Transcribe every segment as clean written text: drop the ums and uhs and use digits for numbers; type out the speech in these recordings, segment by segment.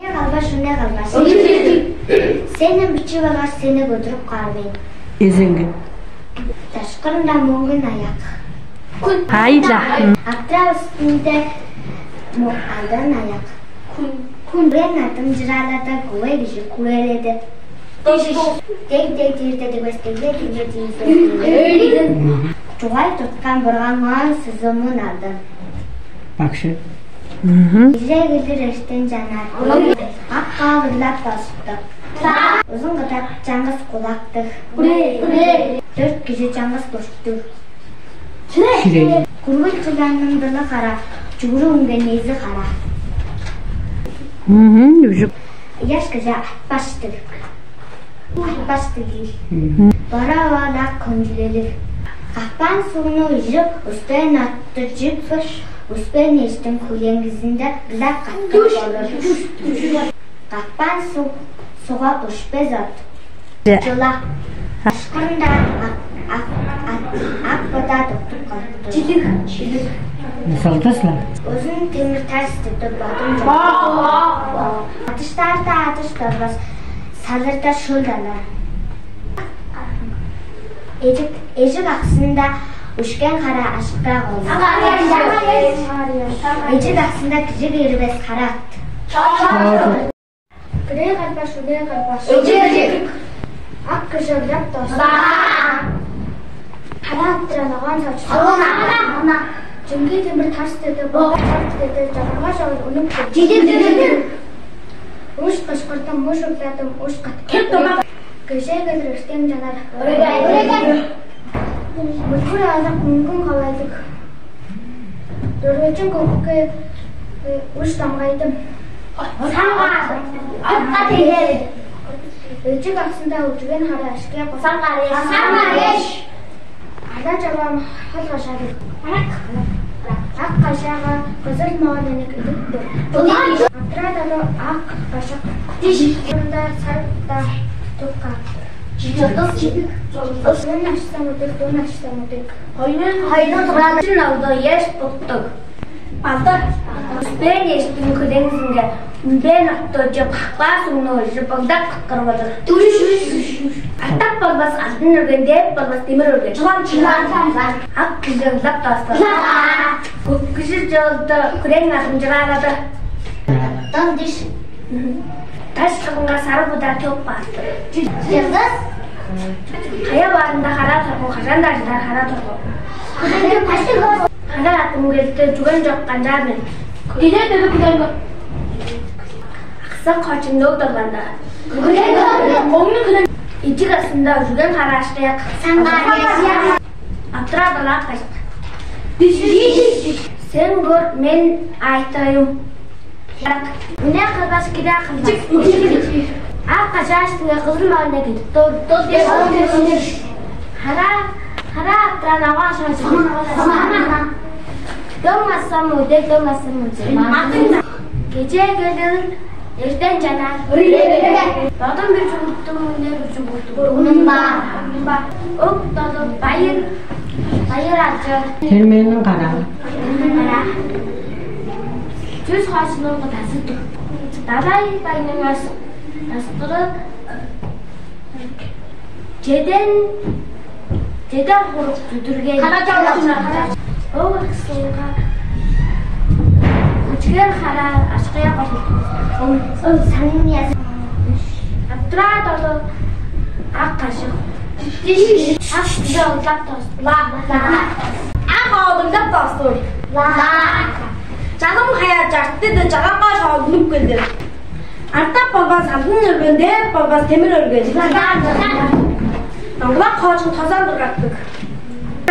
Ne kalmaz. Senin biçi var seni götürüp kalmayın. Ezenge. Taşkırında mongun ayak. Hayla. Aktra üstünde aldan ayak. Kun ben adım cıralada kuvve gişi kuvveledi. Tek dirde de Çoğay tutkan burağın sızımın aldın. Bak şu. Bize gelir eşten canar. Akka vırlap bastı. Uzun kadar Cangız kulaktı. Dört kişi Cangız koştu. Şirey. Kurgun çılanın dılı kara. Çuğruğun nezi kara. Yaş kıza bastı. Bastı değil. Bara vada konculelir. Kahpan suyunu yüzüp üstüne attı cipfış. Üstüne içtim kulengizinde bilak kattı olur. Kahpan suğa uçbez at. Çola. Aşkında akbada doktuk kalktı. Çilik. Nasıl tasla? Uzun demir ters tuttu badum. Atışlarda atış durmaz. Salırda şuldalar. Ecik aksında uçken kara aşkta oldu. Ecik aksında küçük yürübez kara attı. Gıraya kalbaş, gıraya kalbaş. Ecik. Ak kışırlap dostu. Kara attıran ağan saçtı. Çünkü demir ters dedi, bu ters dedi, canıma şahır unup dedi. Uç kışkırdım, uç ukladım, uç katkı. Gece gelir üstten canar. Mutlu yazık mümkün kalaydık. Dörgecin kokuke uç damgaydım. Akka değil. Ecik aksında uçuven hara aşkıya kosu. Sangareş. Hala cevabım hal kaşadık. Ak kaşağa kızıl mağadenik ediptir. Atrada da ak kaşak. Diş. Bunda sarıkta tukka. Don açtamadık. Hayır oturalım oldu yaş tuttuk. Aldı. Ben yaştım kudenzinde. Ben attıcı kaklasını jıpıkta kıkırmadı. Atak balbas altın örgen deyip balbas demir örgen. Çılan. Ak kızı zap tastı. Kızı jolda kudengi atın cıraladı. Don diş. Taş kapınga sarı budar çok bastı. Yıldız. Kaya varında kara tarafı, kazan dağcılar kara tarafı. Kara atım geldi, jugan çok kancardı. Dide dedi kudengi. Aksan kaçında oturganda. Kudengi. İcik aslında jugan kara aşkıya sangareş. Aptıra dalak kaçtı. Sen gör, men aytayım. Ne kadar gide kılmaz. Ak kaçaştığına kızıl mağına gidip Hara attıran ağa şaşırır. Dönmezsem müddet, dönmezsem müddet. Gece gelir, erden canar. Dağdan bir çubuktum, ne bir çubuktum. Onun var. Ok dadı bayır acı. Helmenin kara. Düz karşılığında tasıdır. Daday bayınız tasıdırı Ceden kurup düdürgen o vakısıyla uçgen kara aşkıya koşur. Senin yazı Attıra dolu ak kaşık Ak bize olacak dostum. Ak oldum da dostum. Canım hayat dedi, canım baş alınıp geldi. Arta babas altın örgünde, babas demir örgünde. Ama kaçın tazan bıraktık.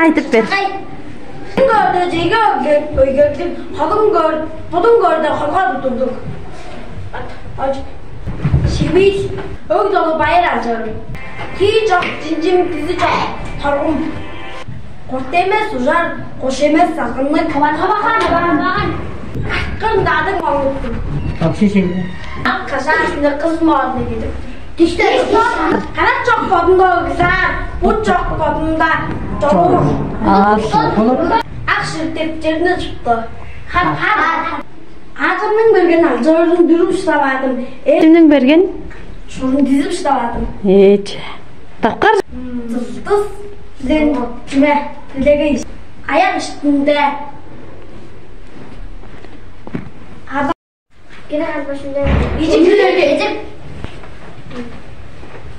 Aytıp ver. Gördü, cege gördüm, budun gördü, halka tuturduk. Şimdi ök dolu bayır alacağım. Ki çok cincim, dizi çok tarım. Kurt demez uzar, koş emez sakınlık. Tabakan. Kırmdağdım anlattım. Bak şu şeyde. Ak kaşasında kız mağazına gidip. Düştü. Kanat çok kodunda güzel. Bu çok kodunda çok. Aa, su olur. Ak şirtepçerini çıktı. Har. Ağzımın bergen ağzımın dürüm ustaladım. Kimning bergen? Şunun dizim ustaladım. Hiç. Tapkar. Tuz. Bizden kime? Bilege ayak üstünde. Abi. Gene başımda. Yiyecek.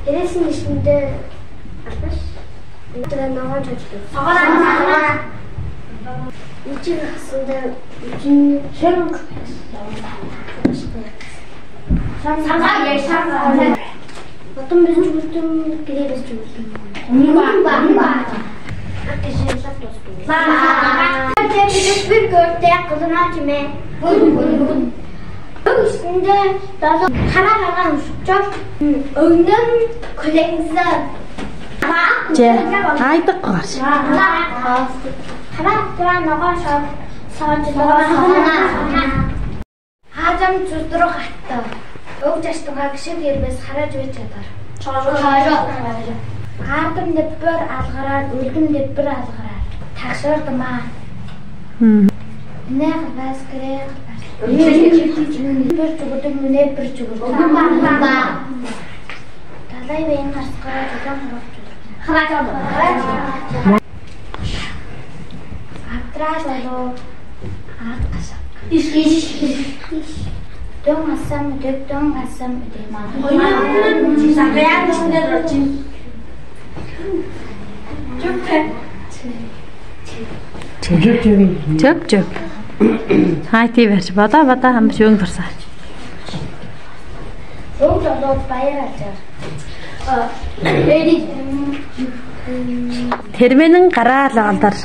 Neresinin üstünde? Arkadaş. Ben ne var çocuk? Sağlam. İçin aslında bütün şey mi? Sen Потом без чувством где без чувством. Bir gökte kızına kime? Üstünde daha kara uçacak. Önüm kulağınıza. Aydık var. Kara duran ağaç sadece Хажам зүдрэг хатта. Өг жаштгаа гişиг ярбас хараж байж чадар. Гардам дэвбэр алгараар, үлдэм дэвбэр алгараар. Тагшаардмаа. Нэх бас гэрээ. Бэр зүгдэм үнэ бэр зүгдэм. Талай байн гарсгараа зам хараж. Атраш болоо. Аад гасаа. Дон асам үдэг маа. Сагаяа нүндээ рочи. Чөп. Хайти барьж бада хам шүүн барсаа. Өг болоо баяраач. Тэрмэнэн гараа л алдар.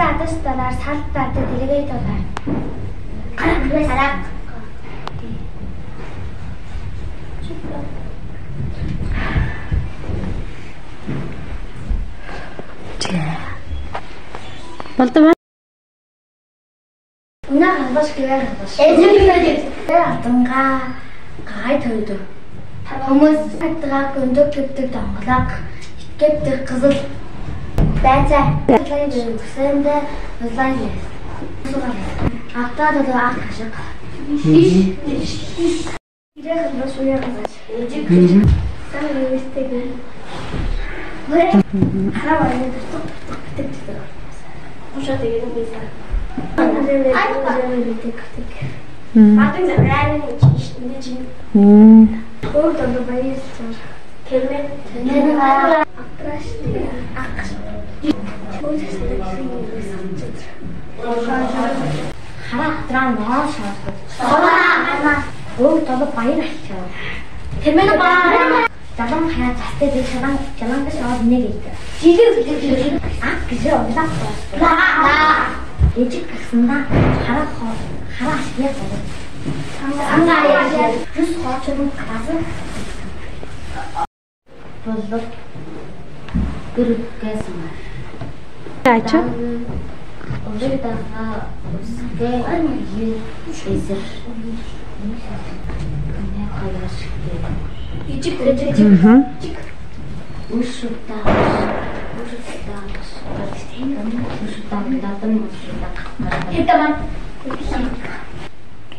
Адастаар салдаа дэргээ долоо. Хараа. Болдоо. Унаа хандаж гээ хандаж. Эзэн атангаа гай тойдоо. Хүмүүс атгаа гөндөг гэдэг донголог итгэдэг қызыл байцаа. Сэндэ улаан яс. Атаа доо ах шиг. Ирэх бас уяа гэж. Сайн үстэй. Хараа нэг тэгдэг. Ушаа тэгээд байсан. Матин зарайны чинь. Өөр доо баярлалаа. Тэрмээ атраш ах. Хараа тран ноо шаардсан. Өөр доо баяр ачаа. Тэрмээ баа. Залан хаяа застай би жалан гэж аваад нэг ийдэг. Жидэг ах гэж ойлаа. Ижиг гэсэндээ хараа яа болов. Ангаа жүз хоочрон газар болов. Гэргээс маа. Аач. Өөрөдөө үсгээ эсэр. Нэг хоёроос ижиг Ушутаа. Хитаман.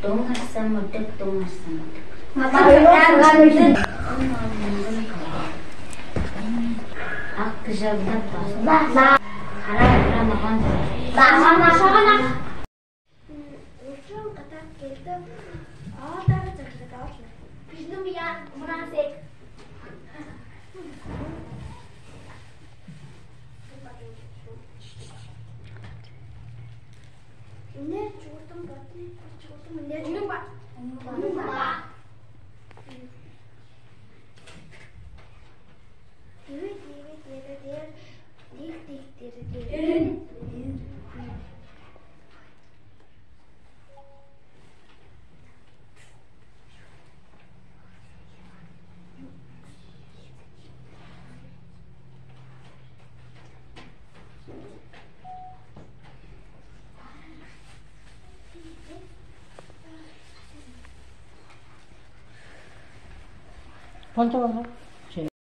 Донгасан мөдөг. Мабаа Акжавдаа таа. Хараа махан. Шагана. Өчигдөр гадаад гэлдээ. Аадаар зэрлээд авлаа. Бизнэм яа мунаасээ. Ini cukup berarti cukup menjadi numpak. Ini Ponta var.